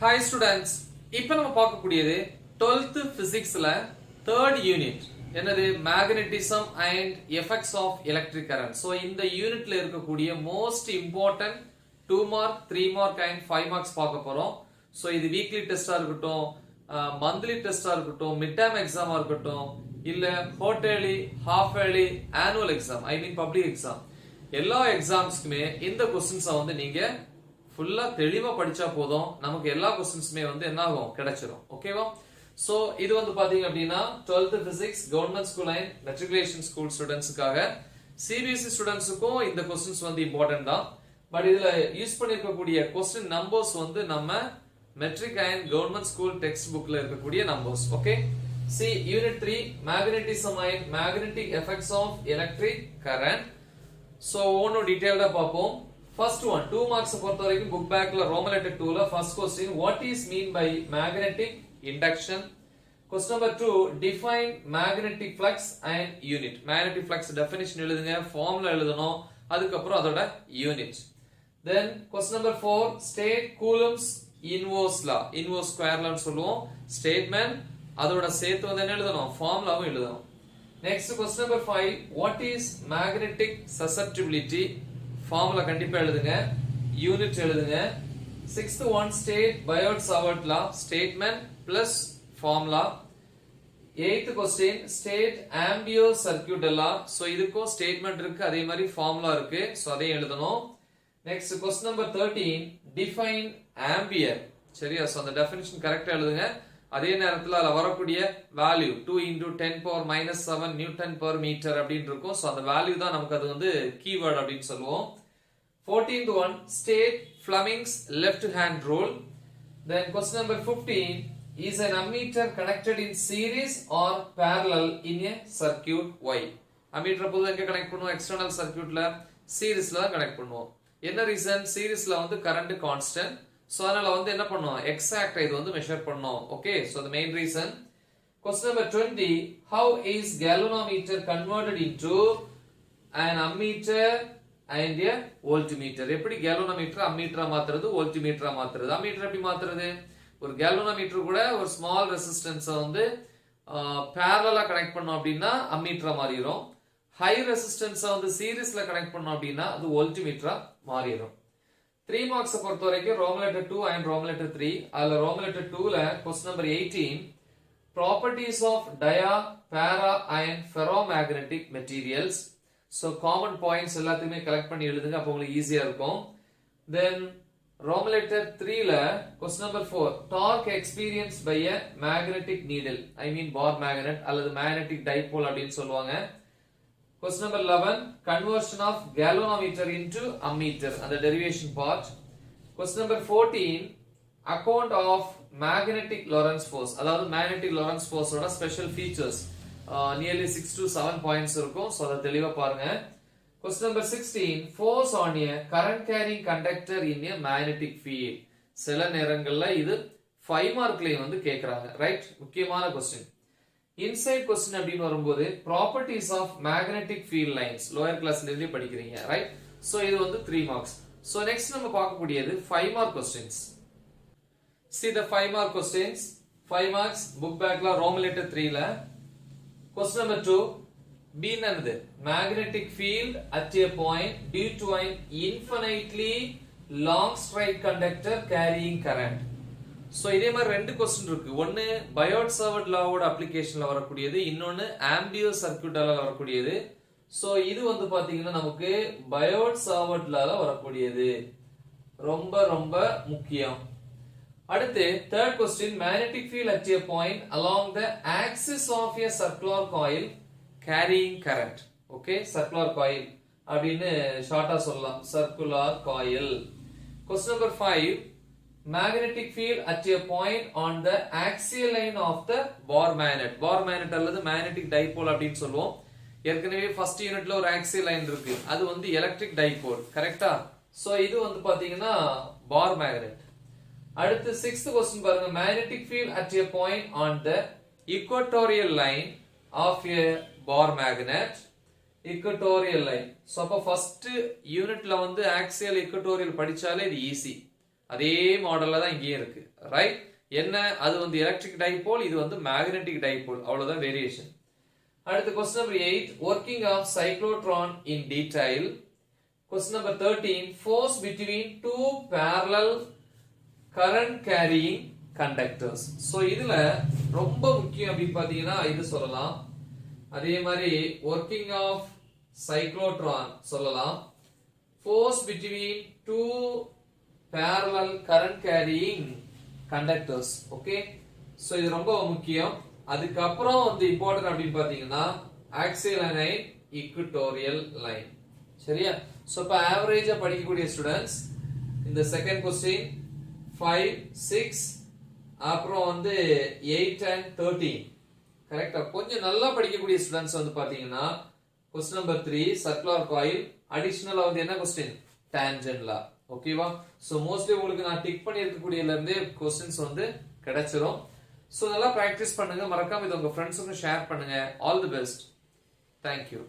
Hi students, இப்போ நம்ம பார்க்கக்கூடியது 12th physicsல 3rd unit என்னது magnetism and effects of electric current. So இந்த யூனிட்ல இருக்கக்கூடிய most important 2 mark, 3 mark and 5 marks பார்க்க போறோம். So இது weekly test இருக்கட்டும், monthly test இருக்கட்டும், midterm exam இருக்கட்டும், இல்ல quarterly, half yearly, annual exam, I mean public exam. எல்லா எக்ஸாம்ஸ்க்குமே இந்த क्वेश्चंस வந்து நீங்க ஃபுல்லா தெளிவா படிச்சா போதும் நமக்கு எல்லா क्वेश्चंसமே வந்து என்ன ஆகும் கிடைச்சிரும் ஓகேவா சோ இது வந்து பாத்தீங்க அப்படினா 12th physics government school and matriculation school ஸ்டூடண்ட்ஸ்க்காக சிபிஎஸ்இ ஸ்டூடண்ட்ஸ்க்கும் இந்த क्वेश्चंस வந்து இம்பார்ட்டன்ட் தான் பட் இதுல யூஸ் பண்ணிருக்க கூடிய क्वेश्चन நம்பர்ஸ் வந்து நம்ம matric and government school text புக்ல இருக்கக்கூடிய numbers okay see unit 3 magnetism and magnetic effects of electric current so ஒன்னு டீடைலா பாப்போம் First one, 2 marks பொறுத்த வரைக்கும் book back ல Roman letter 2 ல first question what is mean by magnetic induction question number 2 define magnetic flux and unit magnetic flux definition எழுதுங்க formula எழுதணும் அதுக்கு அப்புறம் அதோட unit then question number 4 state Coulomb's inverse law inverse square law னு சொல்லுவோம் statement அதோட சேர்த்து வந்து என்ன எழுதணும் formulaவும் எழுதணும் next question number 5 what is magnetic susceptibility formula கண்டிப்பா எழுதுங்க யூனிட் எழுதுங்க 6th one state Biot-Savart law statement plus formula 8th question state ambient circuit law so இதுக்கும் statement இருக்கு அதே மாதிரி formula இருக்கு so அதையும் எழுதணும் next question number 13 define ampere சரியா so அந்த definition கரெக்ட்டா எழுதுங்க அதே நேரத்துல அதுல வரக்கூடிய value 2 into 10 power minus 7 newton per meter அப்படினு இருக்கும் so அந்த value தான் நமக்கு அது வந்து keyword அப்படினு சொல்லுவோம் 14th one state Fleming's left hand rule then question number 15 is an ammeter connected in series or parallel in a circuit y ammeter பொதுவா எங்க கனெக்ட் பண்ணுவோம் external circuitல சீரிஸ்ல தான் கனெக்ட் பண்ணுவோம் என்ன ரீசன் சீரிஸ்ல வந்து current constant so அதனால வந்து என்ன பண்ணுவோம் எக்ஸாக்ட்டா இது வந்து மெஷர் பண்ணோம் okay so the main reason question number 20 how is galvanometer converted into an ammeter and a voltmeter எப்படி galvanometer ammeter மாத்துறது voltmeter மாத்துறது ammeter எப்படி மாத்துறது ஒரு galvanometer கூட ஒரு small resistance வந்து parallel கனெக்ட் பண்ணோம் அப்படினா ammeter மாறிரும் high resistance வந்து சீரிஸ்ல கனெக்ட் பண்ணோம் அப்படினா அது voltmeter மாறிரும் 3 marks பொறுத்த வரைக்கும் Roman letter 2 and Roman letter 3 அதுல Roman letter 2 ல question number 18 properties of dia para and ferromagnetic materials so common points எல்லாத்தையுமே கலெக்ட் பண்ணி எழுதுங்க அப்ப உங்களுக்கு ஈஸியா இருக்கும் then Roman letter 3 ல question number 4 torque experienced by a magnetic needle I mean bar magnet அல்லது magnetic dipole அப்படினு சொல்வாங்க question number 11 conversion of galvanometer into ammeter and the derivation part question number 14 account of magnetic Lorentz force அதாவது magnetic Lorentz force ஓட special features nearly 6 to 7 points இருக்கும் so அத தெளிவா பாருங்க question number 16 force on a current carrying conductor in a magnetic field சில நேரங்கள்ல இது 5 மார்க்லயே வந்து கேக்குறாங்க ரைட் முக்கியமான क्वेश्चन inside question அப்படினு வரும்போது properties of magnetic field lines lower classல இருந்தே படிக்கிறீங்க ரைட் so இது வந்து 3 marks so next நம்ம பார்க்க கூடியது 5 mark questions see the 5 mark questions 5 marks book back la Roman letter 3 ல question number 2 b என்னது magnetic field at a point due to an infinitely long straight conductor carrying current so இதே மாதிரி ரெண்டு question இருக்கு ஒன்னு Biot-Savart lawவோட அப்ளிகேஷன்ல வரக்கூடியது இன்னொன்னு ambient circuit ல வரக்கூடியது so இது வந்து பாத்தீங்கன்னா நமக்கு Biot-Savart lawல வரக்கூடியது ரொம்ப ரொம்ப முக்கியம் அடுத்து third question magnetic field at a point along the axis of a circular coil carrying current okay circular coil அப்படினு ஷார்ட்டா சொல்லலாம் circular coil question number 5 magnetic field at a point on the axial line of the bar magnet அல்லது magnetic dipole அப்படினு சொல்லுவோம் ஏற்கனவே first யூனிட்ல ஒரு axial line இருக்கு அது வந்து electric dipole கரெக்ட்டா சோ இது வந்து பாத்தீங்கன்னா bar magnet அடுத்து 6th question பாருங்க magnetic field at a point on the equatorial line of a bar magnet equatorial line so அப்ப ஃபர்ஸ்ட் யூனிட்ல வந்து axial equatorial படிச்சாலே இது ஈஸி அதே மாடல்ல தான் இங்கேயும் இருக்கு ரைட். என்ன அது வந்து எலக்ட்ரிக் டைபோல், இது வந்து மேக்னெட்டிக் டைபோல், அவ்வளவுதான் வேரியேஷன். அடுத்து question number 8 working of cyclotron in detail. Question number 13 force between two parallel current carrying conductors. So இதுல ரொம்ப முக்கியம் அப்படின்னு பாத்தீங்கன்னா இது சொல்லலாம். அதே மாதிரி ஒர்க்கிங் ஆஃப் சைக்ளோட்ரான் சொல்லலாம். force between two parallel current carrying conductors. Okay, so இது ரொம்ப முக்கியம். அதுக்கு அப்புறம் வந்து இம்பார்ட்டன்ட் அப்படின்னு பாத்தீங்கன்னா ஆக்சியல் லைன், ஈக்வட்டோரியல் லைன். சரியா? சோ இப்ப ஆவரேஜா படிக்கக்கூடிய ஸ்டூடண்ட்ஸ் இந்த செகண்ட் क्वेश्चन 5 6 அப்புறம் வந்து 8 and 13 கரெக்ட்டா கொஞ்சம் நல்லா படிக்கக்கூடிய ஸ்டூடண்ட்ஸ் வந்து பாத்தீங்கன்னா क्वेश्चन நம்பர் 3 சர்க்குலர் காயில், அடிஷனலா வந்து என்ன क्वेश्चन டான்ஜென்ட் லா. ஓகேவா? சோ மோஸ்ட்லி உங்களுக்கு நான் டிக் பண்ணி இருக்கக்கூடியல இருந்து क्वेश्चंस வந்து கிடைச்சிரும். சோ நல்லா பிராக்டீஸ் பண்ணுங்க, மறக்காம இத உங்க ஃப்ரெண்ட்ஸ்க்கு ஷேர் பண்ணுங்க. All the best. Thank you.